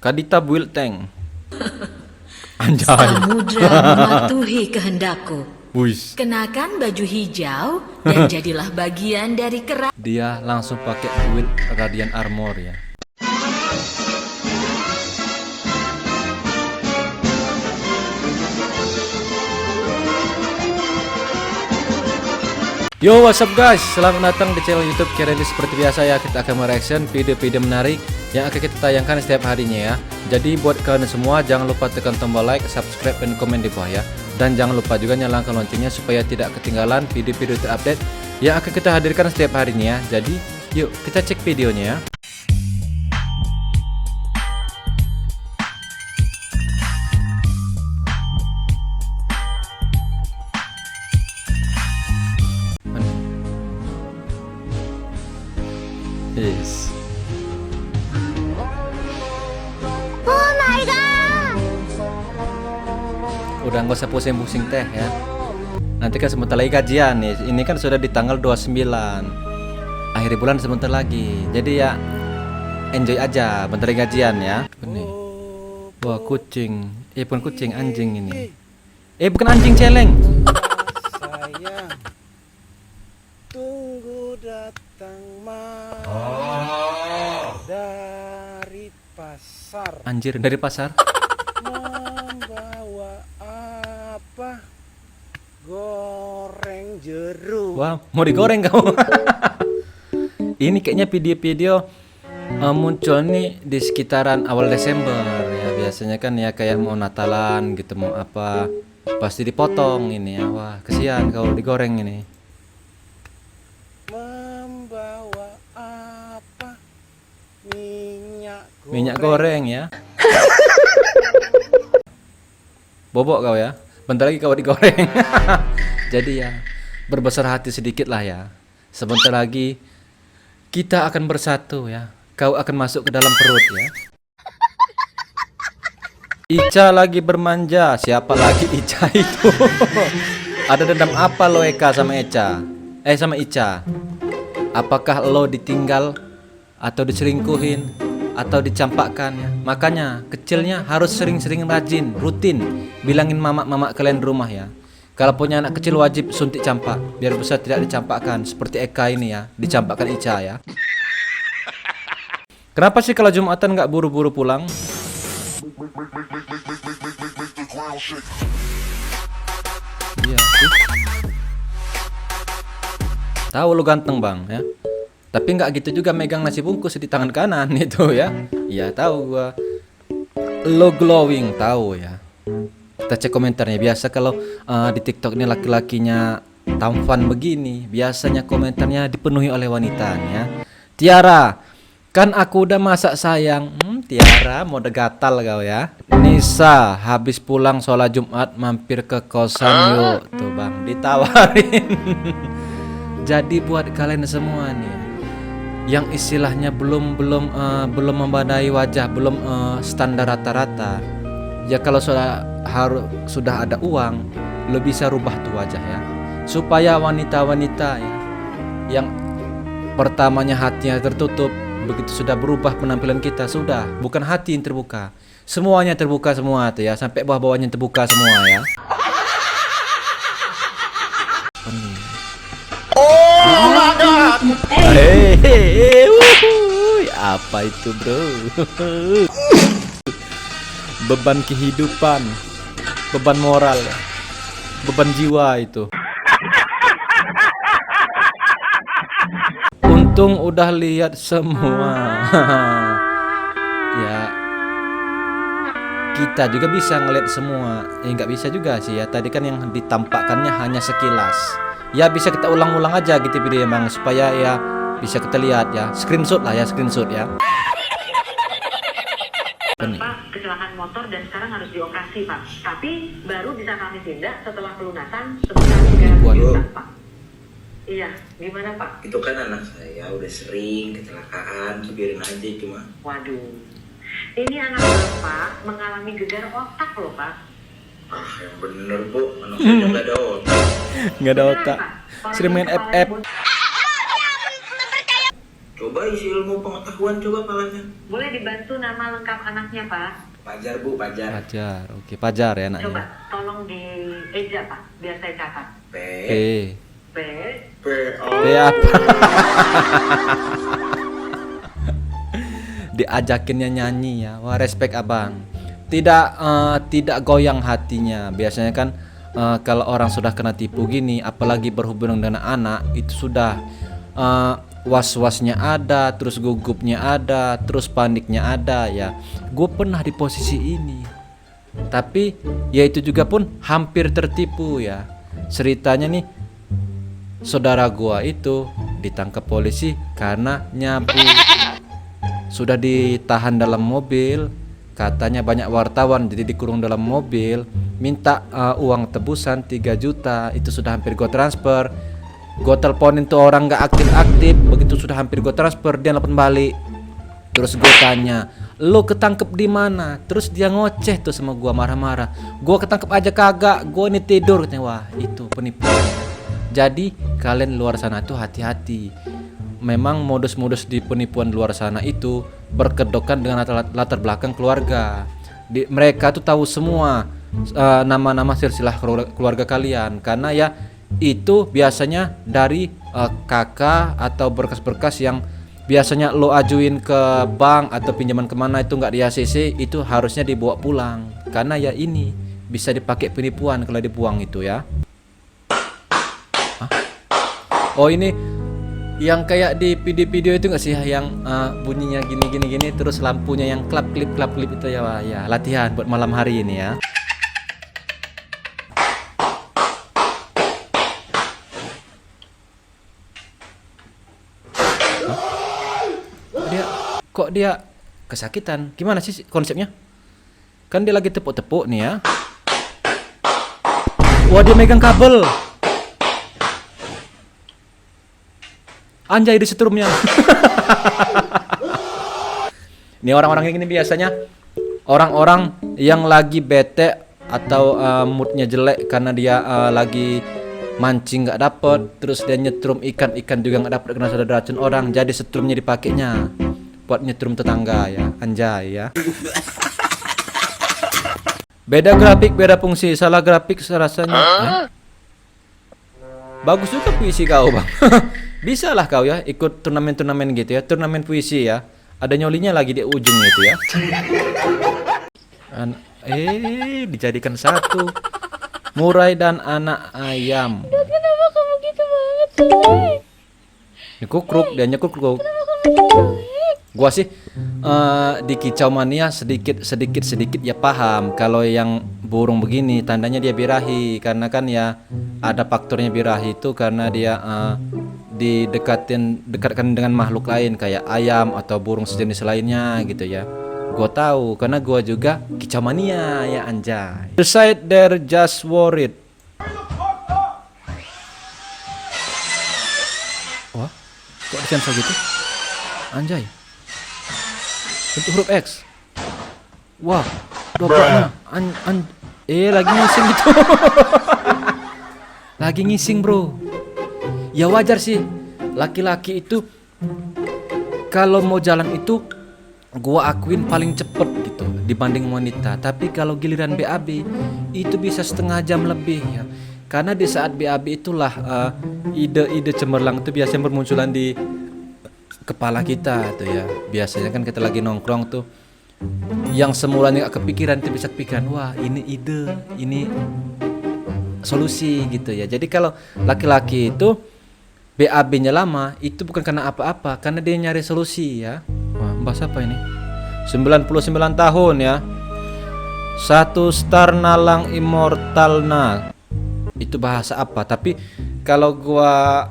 Kadita build tank. Anjay. Samudra mematuhi kehendakku. Wuis. Kenakan baju hijau dan jadilah bagian dari kerajaan. Dia langsung pakai build Radiant Armor ya. Yo, what's up guys? Selamat datang di channel YouTube Kireli. Seperti biasa ya, kita akan mereaction video-video menarik yang akan kita tayangkan setiap harinya ya. Jadi buat kalian semua jangan lupa tekan tombol like, subscribe, dan komen di bawah ya. Dan jangan lupa juga nyalakan loncengnya supaya tidak ketinggalan video-video terupdate yang akan kita hadirkan setiap harinya ya. Jadi yuk kita cek videonya ya. Yes. Oh my god. Udah nggak usah pusing-pusing teh ya. Nanti kan sebentar lagi gajian nih. Ini kan sudah di tanggal 29. Akhir bulan sebentar lagi. Jadi ya enjoy aja bentar lagi gajian ya. Ini. Wah, kucing. Bukan kucing, anjing ini. Bukan anjing, celeng. Sayang, tunggu datang dari pasar. Anjir, dari pasar. Membawa apa? Goreng jeruk. Wah, mau digoreng kamu. Ini kayaknya video-video muncul nih di sekitaran awal Desember ya. Biasanya kan ya kayak mau Natalan gitu, mau apa pasti dipotong ini ya. Wah, kesian kalau digoreng ini. Membawa apa? Minyak goreng ya. Bobok kau ya. Bentar lagi kau digoreng. Jadi ya berbesar hati sedikit lah ya. Sebentar lagi kita akan bersatu ya. Kau akan masuk ke dalam perut ya. Ica lagi bermanja. Siapa lagi Ica itu? Ada dendam apa lo Eka sama Eca? Sama Ica? Apakah lo ditinggal atau diselingkuhin atau dicampakkan ya? Makanya kecilnya harus sering-sering rajin, rutin bilangin mama-mama kalian di rumah ya. Kalau punya anak kecil wajib suntik campak biar besar tidak dicampakkan seperti Eka ini ya, dicampakkan Ica ya. Kenapa sih kalau Jumatan nggak buru-buru pulang? Iya sih. Tahu lu ganteng bang ya. Tapi nggak gitu juga megang nasi bungkus di tangan kanan itu ya. Iya tahu gua. Lo glowing tahu ya. Kita cek komentarnya. Biasa kalau di TikTok ini laki-lakinya tampan begini, biasanya komentarnya dipenuhi oleh wanitanya. Tiara, kan aku udah masak sayang. Tiara mode gatal kau ya. Nisa, habis pulang sholat Jumat mampir ke kosan yuk. Tuh bang, ditawarin. Jadi buat kalian semua nih yang istilahnya belum membadai wajah, belum standar rata-rata. Ya kalau sudah ada uang, lo bisa rubah tuh wajah ya. Supaya wanita-wanita ya yang pertamanya hatinya tertutup, begitu sudah berubah penampilan kita, sudah bukan hati yang terbuka, semuanya terbuka semua tuh ya, sampai bawah-bawahnya terbuka semua ya. Oh my god. Apa itu bro? Beban kehidupan, beban moral, beban jiwa itu. Untung udah lihat semua. Ya, kita juga bisa ngeliat semua. Nggak bisa juga sih ya. Tadi kan yang ditampakkannya hanya sekilas. Ya bisa kita ulang-ulang aja gitu video emang supaya ya bisa kita lihat ya. Screenshot lah ya, screenshot ya. Bapak kecelakaan motor dan sekarang harus dioperasi Pak. Tapi baru bisa kami tindak setelah pelunasan sebesar 300 juta Pak. Iya, gimana Pak? Itu kan anak saya udah sering kecelakaan, biarin aja cuma. Waduh, ini anak Bapak mengalami gegar otak loh Pak. Ah yang bener bu, anak saya nggak ada otak. Nggak ada otak. Sering main FF. Coba Coba isi ilmu pengetahuan coba palanya. Boleh dibantu nama lengkap anaknya, Pak? Pajar Bu, Pajar. Pajar. Oke, Pajar ya Coba, anaknya. tolong di eja, Pak, biar saya catat. P. P. P. P. O. P apa? Diajakinnya nyanyi ya. Wah, respect abang. Tidak goyang hatinya. Biasanya kan kalau orang sudah kena tipu gini, apalagi berhubungan dengan anak, itu sudah was-wasnya ada, terus gugupnya ada, terus paniknya ada ya. Gue pernah di posisi ini, tapi ya itu juga pun hampir tertipu ya. Ceritanya nih, saudara gua itu ditangkap polisi karena nyabu. Sudah ditahan dalam mobil, katanya banyak wartawan, jadi dikurung dalam mobil, minta uang tebusan 3 juta. Itu sudah hampir gue transfer. Gue teleponin tuh orang gak aktif-aktif. Begitu sudah hampir gue transfer, dia nelfon balik. Terus gue tanya, lo ketangkep di mana? Terus dia ngoceh tuh sama gue, marah-marah. Gue ketangkep aja kagak, gue ini tidur. Katanya, wah itu penipuan. Jadi kalian luar sana tuh hati-hati. Memang modus-modus di penipuan luar sana itu berkedokan dengan latar belakang keluarga. Mereka tuh tahu semua nama-nama silsilah keluarga kalian, karena ya itu biasanya dari kakak atau berkas-berkas yang biasanya lo ajuin ke bank atau pinjaman kemana itu nggak di ACC, itu harusnya dibawa pulang, karena ya ini bisa dipakai penipuan kalau dibuang itu ya. Hah? Oh ini yang kayak di video-video itu nggak sih, yang bunyinya gini terus lampunya yang klap klip itu ya. Wah, ya latihan buat malam hari ini ya. Kok dia kesakitan? Gimana sih konsepnya? Kan dia lagi tepuk-tepuk nih ya. Wah, dia megang kabel. Anjay, disetrumnya. Ini orang-orang yang gini biasanya orang-orang yang lagi bete atau moodnya jelek karena dia lagi mancing nggak dapet, terus dia nyetrum ikan juga nggak dapet karena sudah ada racun orang, jadi setrumnya dipakainya buat nyetrum tetangga ya. Anjay ya. Beda grafik, beda fungsi. Salah grafik rasanya. Bagus juga puisi kau, Bang. Bisa lah kau ya ikut turnamen-turnamen gitu ya, turnamen puisi ya. Ada nyolinya lagi di ujung itu ya. Dijadikan satu. Murai dan anak ayam. Kenapa kamu gitu banget sih? Nyekukruk, dia nyekukruk. Gua sih di kicau mania sedikit ya paham kalau yang burung begini tandanya dia birahi, karena kan ya ada faktornya birahi itu karena dia dekatkan dengan makhluk lain kayak ayam atau burung sejenis lainnya gitu ya. Gua tahu karena gua juga kicau mania ya, anjay. Decide they're just worried. Wah, kok disensor gitu? Anjay. Bentuk huruf X. Wah, dobraknya. Lagi ngising gitu. Lagi ngising, bro. Ya wajar sih. Laki-laki itu kalau mau jalan itu gua akuin paling cepet gitu dibanding wanita. Tapi kalau giliran BAB itu bisa setengah jam lebih ya. Karena di saat BAB itulah ide-ide cemerlang itu biasanya bermunculan di kepala kita tuh ya. Biasanya kan kita lagi nongkrong tuh, yang semulanya gak kepikiran itu bisa kepikiran, wah ini ide, ini solusi gitu ya. Jadi kalau laki-laki itu BAB-nya lama itu bukan karena apa-apa, karena dia nyari solusi ya. Wah, bahas apa ini? 99 tahun ya. 1 star nalang immortalna. Itu bahasa apa? Tapi kalau gua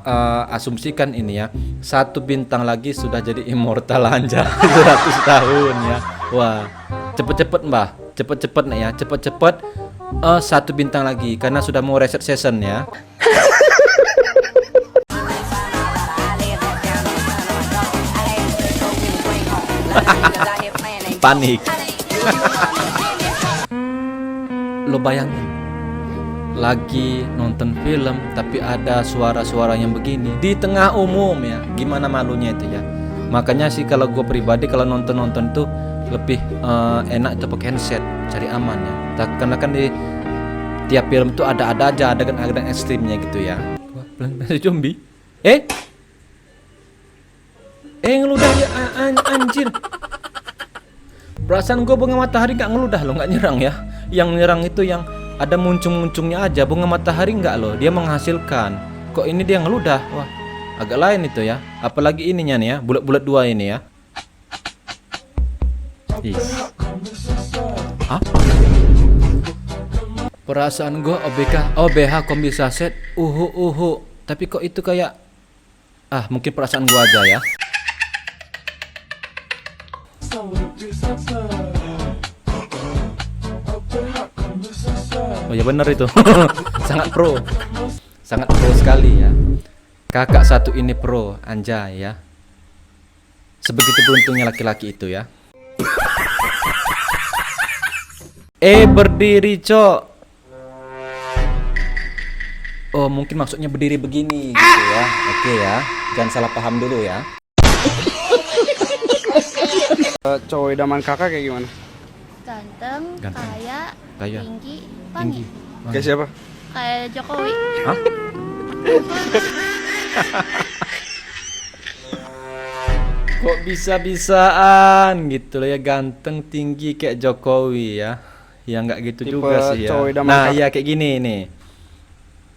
asumsikan ini ya, 1 bintang lagi sudah jadi immortal aja. 100 tahun ya. Wah, cepet-cepet mbah, cepet-cepet nih ya, cepet-cepet 1 bintang lagi karena sudah mau reset season ya. Panik. Lo bayangin lagi nonton film tapi ada suara-suara yang begini di tengah umum ya, gimana malunya itu ya. Makanya sih kalau gue pribadi kalau nonton tuh lebih enak itu pakai handset, cari aman ya. Karena kan di tiap film tuh ada aja adegan ekstrimnya gitu ya. Wah, Plan zombie. Ngeludah ya anjir. Perasaan gue bunga matahari nggak ngeludah loh, nggak nyerang ya. Yang nyerang itu yang ada muncung-muncungnya aja. Bunga matahari nggak loh, dia menghasilkan. Kok ini dia ngeludah? Wah, agak lain itu ya. Apalagi ininya nih ya, bulat-bulat dua ini ya. Hah? Perasaan gue OBH bisa set tapi kok itu kayak mungkin perasaan gue aja ya. Oh ya bener itu. sangat pro sekali ya. Kakak satu ini pro, anjay ya. Sebegitu beruntungnya laki-laki itu ya. Berdiri cok. Oh mungkin maksudnya berdiri begini gitu ya. Oke ya, jangan salah paham dulu ya. Cowok idaman kakak kayak gimana? Ganteng, kaya, tinggi, Tinggi. Kayak siapa? kayak Jokowi. Hah? Kok bisa-bisaan gitu loh ya, ganteng tinggi kayak Jokowi ya. Ya nggak gitu Tipe juga sih ya. cowok idaman Nah kakak. iya kayak gini nih.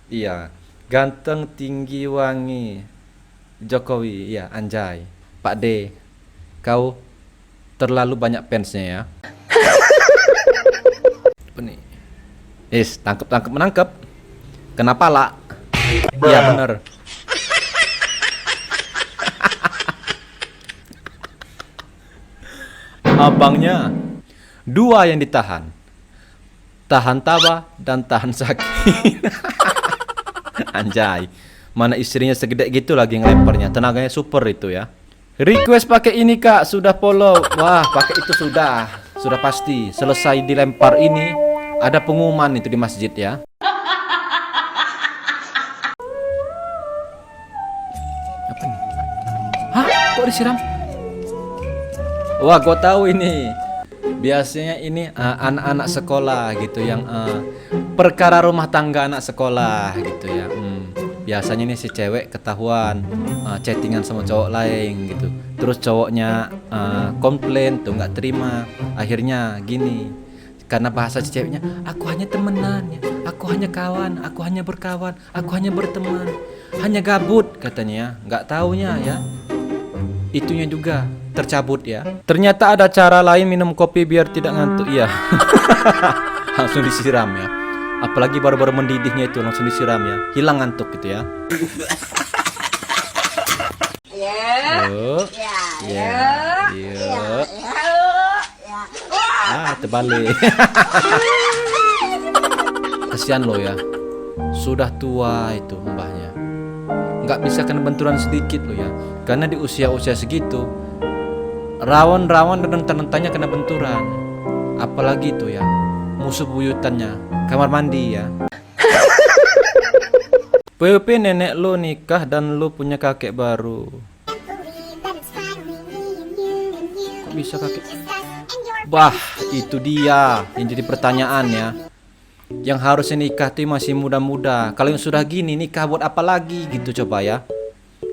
Iya, ganteng tinggi wangi Jokowi, ya anjay. Pak D, kau terlalu banyak fansnya ya. Apa nih? Tangkep menangkep. Kenapa lah? Iya bener. Abangnya dua yang ditahan, tahan tawa dan tahan sakit. Anjay, mana istrinya segede gitu lagi ngelemparnya, tenaganya super itu ya. Request pakai ini kak, sudah follow. Wah pakai itu sudah pasti. Selesai dilempar ini ada pengumuman itu di masjid ya. Apa nih? Hah? Kok disiram? Wah, gue tahu ini. Biasanya ini anak-anak sekolah gitu yang perkara rumah tangga anak sekolah gitu ya. Biasanya nih si cewek ketahuan chattingan sama cowok lain gitu. Terus cowoknya komplain tuh nggak terima. Akhirnya gini. Karena bahasa si ceweknya, aku hanya temenan ya. Aku hanya kawan, aku hanya berkawan, aku hanya berteman. Hanya gabut katanya, nggak taunya ya. Itunya juga tercabut ya. Ternyata ada cara lain minum kopi biar tidak ngantuk. Iya. Langsung disiram ya. Apalagi baru-baru mendidihnya itu langsung disiram ya. Hilang ngantuk gitu ya. Terbalik. Kasihan lo ya. Sudah tua itu mbahnya. Nggak bisa kena benturan sedikit lo ya. Karena di usia-usia segitu rawan-rawan dan rentan-rentannya kena benturan. Apalagi itu ya, musuh buyutannya kamar mandi ya. POP nenek lo nikah dan lo punya kakek baru. Kok bisa kakek? Bah, itu dia yang jadi pertanyaan ya. Yang harusnya nikah tuh masih muda-muda. Kalau yang sudah gini nikah buat apa lagi gitu coba ya.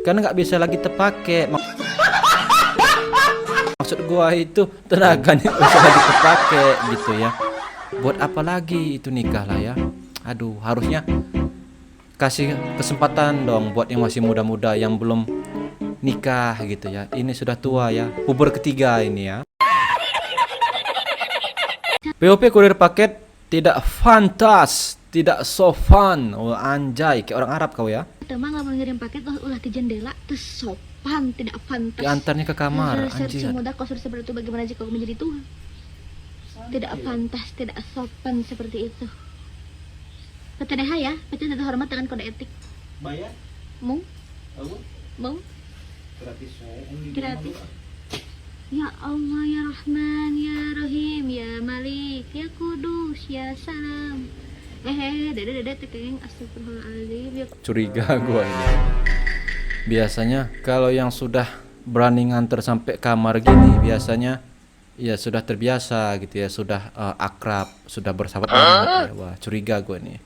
Karena nggak bisa lagi terpakai. Maksud gua itu tenaganya bisa lagi terpakai gitu ya. Buat apa lagi itu nikah lah ya. Aduh, harusnya kasih kesempatan dong buat yang masih muda-muda yang belum nikah gitu ya. Ini sudah tua ya, puber ketiga ini ya. POP kurir paket tidak fantas, tidak so fun. Oh anjay, kayak orang Arab kau ya. Teman nggak mau ngirim paket ulah di jendela, terus sopan, tidak fantas. Diantarnya ke kamar, Sersi anjir. muda kau seperti itu, bagaimana jika kau menjadi Tuhan? Tidak fantas, tidak sopan seperti itu. PTDH ya, PT tidak hormat dengan kode etik. Bayar? Mau? Aku? Mau? Gratis. Gratis. Ya Allah, ya Rahman, ya Rahim, ya Malik, ya Kudus, ya Salam. Dede tekeng, astagfirullahaladzim. Ya. Curiga gua ini. Biasanya kalau yang sudah berani nganter sampai kamar gini, biasanya ya sudah terbiasa gitu ya, sudah akrab, sudah bersahabat banget ya. Wah, curiga gue nih.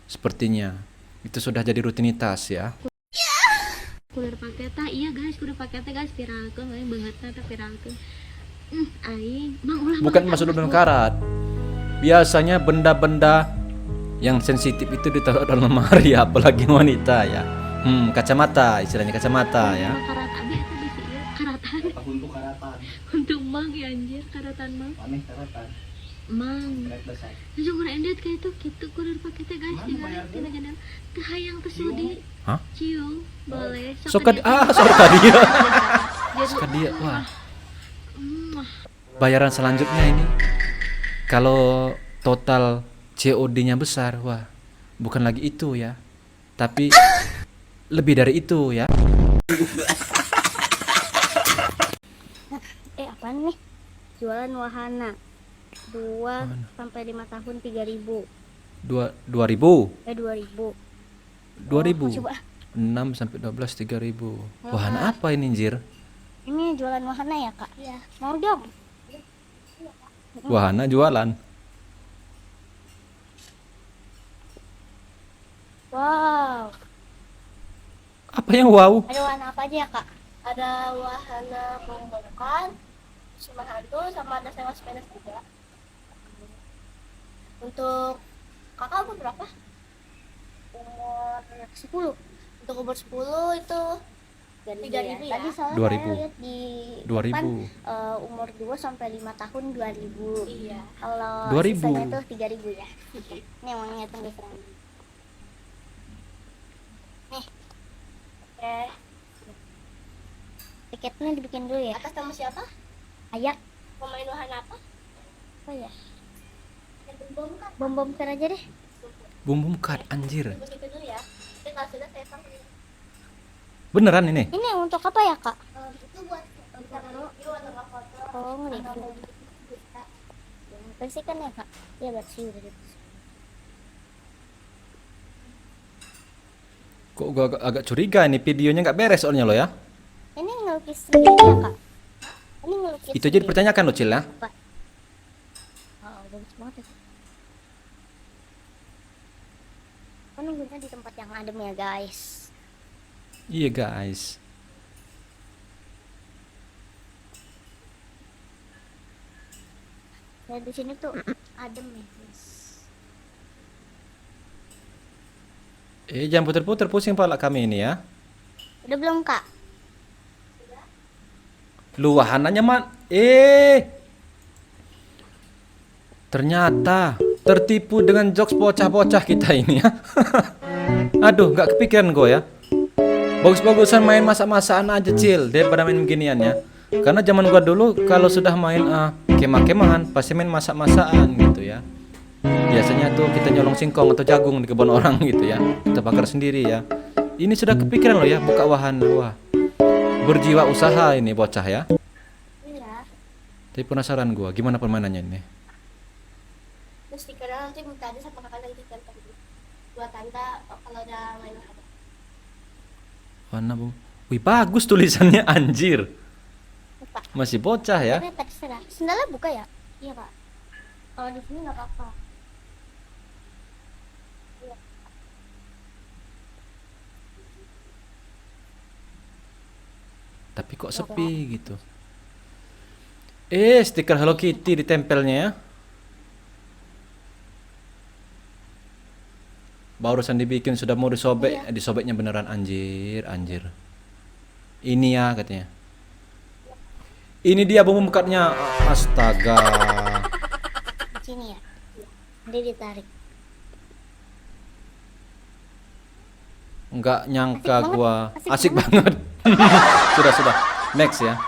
Sepertinya itu sudah jadi rutinitas ya. Kulir paketnya iya guys, kulir paketnya guys viralkeun we banget eta viralkeun. Aing mang ulah Bukan masuk dalam karat. Biasanya benda-benda yang sensitif itu ditaruh dalam lemari, apalagi wanita ya. Kacamata, istilahnya kacamata ya. karat abi eta bisi ieu karatan. Untuk karatan. Untuk mang ya anjir, karatan mang. Aneh karatan. Mang. Karet besar. Langsung kurang endet kayak itu gitu kulir paketnya guys, tinggal tina jendela. Teu hayang teu sudi. Hah? Cium, boleh. Soka dia. Soka dia. Wah. Bayaran selanjutnya ini kalau total COD-nya besar, wah, bukan lagi itu ya, tapi lebih dari itu ya. Apaan nih? Jualan wahana 2 sampai 5 tahun 3.000. 2000. 2.000. Coba. 6 sampai 12 3000. Wahana apa ini, anjir? Ini jualan wahana ya, Kak? Iya. Mau dong. Wahana jualan. Wow. Apa yang wow? Ada wahana apa aja ya, Kak? Ada wahana membongkar, cuma hantu, sama ada sewa sepeda juga. Untuk kakak umur berapa? Umur 10. Untuk umur 10 itu 3.000 ya. Tadi soalnya 2000. saya lihat di 2000. depan, umur 2 sampai 5 tahun 2.000. Iya. Kalau 2000. sisanya itu 3.000 ya. Ini uangnya tunggu sekarang. Nih. Oke. Tiketnya dibikin dulu ya. Atas nama siapa? Ayah. Pemain wahana apa? Apa ya? Bom bom aja deh. Bum card, anjir. Tunggu situ dulu ya. Nanti kalau sudah saya panggil. Beneran ini? Ini untuk apa ya, Kak? Itu buat foto. Oh, ngereview. Bersihkan ya, Kak? Iya, bersih udah dibersih. Kok gua agak curiga ini videonya nggak beres soalnya lo ya. Ini ngelukis sendiri ya, Kak? Ini ngelukis Itu aja dipertanyakan lo, Cil ya. Oh, bagus banget ya. Kan nunggunya di tempat yang adem ya, guys. Iya, guys. Ya, di sini tuh adem ya, guys. Jangan puter-puter, pusing pala kami ini ya. Udah belum, Kak? Lu wahananya ternyata tertipu dengan jokes bocah-bocah kita ini ya. Aduh, nggak kepikiran gue ya. Bagus-bagusan main masak-masakan aja, Cil, daripada main beginian ya. Karena zaman gua dulu kalau sudah main kemah-kemahan pasti main masak-masakan gitu ya. Biasanya tuh kita nyolong singkong atau jagung di kebun orang gitu ya. Kita bakar sendiri ya. Ini sudah kepikiran loh ya, buka wahana. Wah, berjiwa usaha ini bocah ya. Iya. Tapi penasaran gua, gimana permainannya ini? Terus dikira nanti minta aja sama kakak nanti kan buat tante kalau udah main apa. Wahana, Bu. Wih, bagus tulisannya, anjir. Lupa. Masih bocah ya. Tapi terserah. Sendalnya buka ya? Iya, Kak. Kalau di sini nggak apa-apa. Iya. Tapi kok sepi gitu. Stiker Hello Kitty ditempelnya ya. Barusan dibikin sudah mau disobek, disobeknya beneran, anjir. Ini ya katanya. Ini dia bumbu mekatnya. Astaga. Di sini ya. Dia ditarik. Enggak nyangka Asik gua. banget, Asik banget. Sudah. Next ya.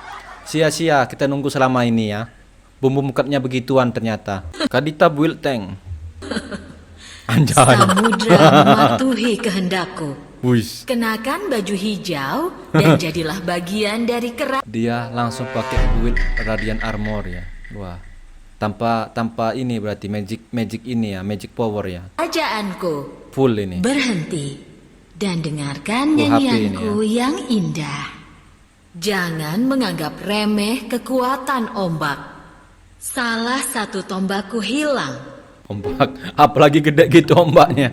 Sia-sia kita nunggu selama ini ya. Bumbu mekatnya begituan ternyata. Kadita build tank. Anjay. Samudra mematuhi kehendakku. Wis. Kenakan baju hijau dan jadilah bagian dari kerajaan. Dia langsung pakai build Radiant Armor ya. Wah. Tanpa ini berarti magic ini ya, magic power ya. Kerajaanku. Full ini. Berhenti dan dengarkan HP ini nyanyianku yang indah. Jangan menganggap remeh kekuatan ombak. Salah satu tombakku hilang. Ombak, apalagi gede gitu ombaknya.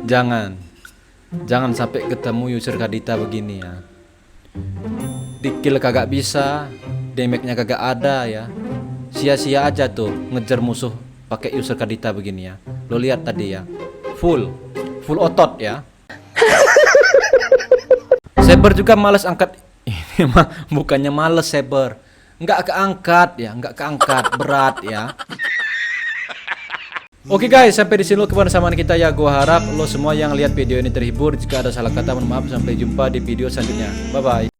Jangan sampai ketemu user Kadita begini ya. Di-kill kagak bisa, damage-nya kagak ada ya. Sia-sia aja tuh ngejar musuh pakai user Kadita begini ya. Lo lihat tadi ya. Full otot ya. Saber juga males angkat. Ini mah bukannya males Saber. Nggak keangkat ya, nggak keangkat, berat ya. Oke guys, sampai di sini dulu kebersamaan kita ya. Gua harap lo semua yang lihat video ini terhibur. Jika ada salah kata mohon maaf. Sampai jumpa di video selanjutnya. Bye bye.